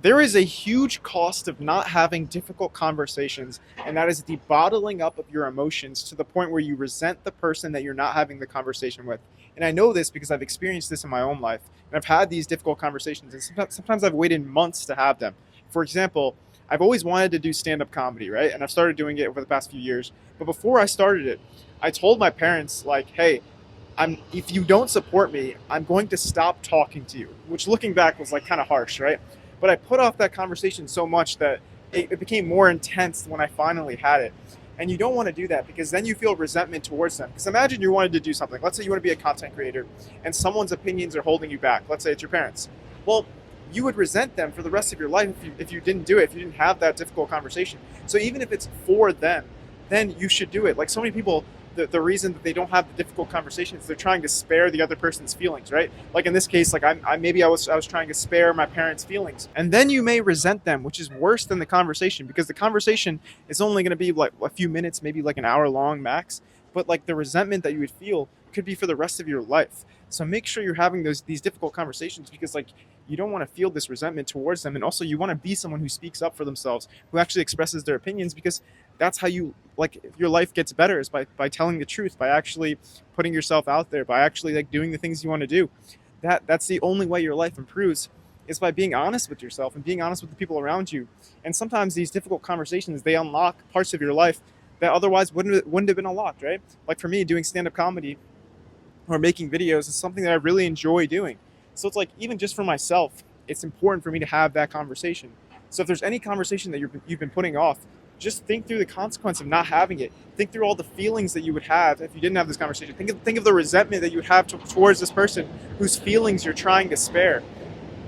There is a huge cost of not having difficult conversations, and that is the bottling up of your emotions to the point where you resent the person that you're not having the conversation with. And I know this because I've experienced this in my own life, and I've had these difficult conversations, and sometimes I've waited months to have them. For example, I've always wanted to do stand up comedy, right? And I've started doing it over the past few years. But before I started it, I told my parents, like, hey, if you don't support me, I'm going to stop talking to you, which looking back was like kind of harsh, right? But I put off that conversation so much that it became more intense when I finally had it. And you don't want to do that because then you feel resentment towards them. Because imagine you wanted to do something. Let's say you want to be a content creator and someone's opinions are holding you back. Let's say it's your parents. Well, you would resent them for the rest of your life if you didn't do it, if you didn't have that difficult conversation. So even if it's for them, then you should do it. Like so many people, the reason that they don't have the difficult conversations, they're trying to spare the other person's feelings, right? Like in this case, like I was trying to spare my parents' feelings, and then you may resent them, which is worse than the conversation because the conversation is only going to be like a few minutes, maybe like an hour long max. But like the resentment that you would feel could be for the rest of your life. So make sure you're having these difficult conversations because like you don't want to feel this resentment towards them, and also you want to be someone who speaks up for themselves, who actually expresses their opinions, because that's how you like your life gets better, is by telling the truth, by actually putting yourself out there, by actually like doing the things you want to do. That's the only way your life improves, is by being honest with yourself and being honest with the people around you. And sometimes these difficult conversations, they unlock parts of your life that otherwise wouldn't have been unlocked, right? Like for me, doing stand-up comedy or making videos is something that I really enjoy doing. So it's like, even just for myself, it's important for me to have that conversation. So if there's any conversation that you've been putting off, just think through the consequence of not having it. Think through all the feelings that you would have if you didn't have this conversation. Think of the resentment that you would have towards this person whose feelings you're trying to spare.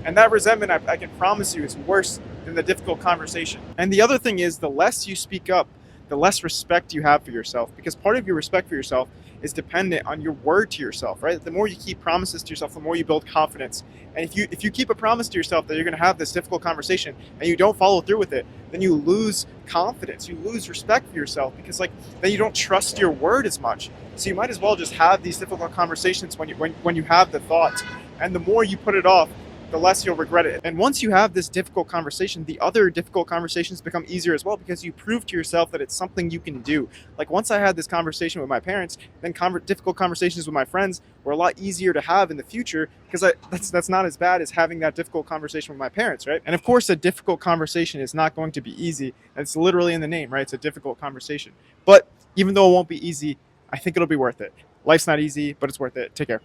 And that resentment, I can promise you, is worse than the difficult conversation. And the other thing is, the less you speak up, the less respect you have for yourself, because part of your respect for yourself is dependent on your word to yourself, right? The more you keep promises to yourself, the more you build confidence. And if you keep a promise to yourself that you're going to have this difficult conversation and you don't follow through with it, then you lose confidence, you lose respect for yourself, because like then you don't trust your word as much. So you might as well just have these difficult conversations when you have the thought. And the more you put it off, the less you'll regret it. And once you have this difficult conversation, the other difficult conversations become easier as well, because you prove to yourself that it's something you can do. Like once I had this conversation with my parents, then difficult conversations with my friends were a lot easier to have in the future, because that's not as bad as having that difficult conversation with my parents, right? And of course, a difficult conversation is not going to be easy. It's literally in the name, right? It's a difficult conversation. But even though it won't be easy, I think it'll be worth it. Life's not easy, but it's worth it. Take care.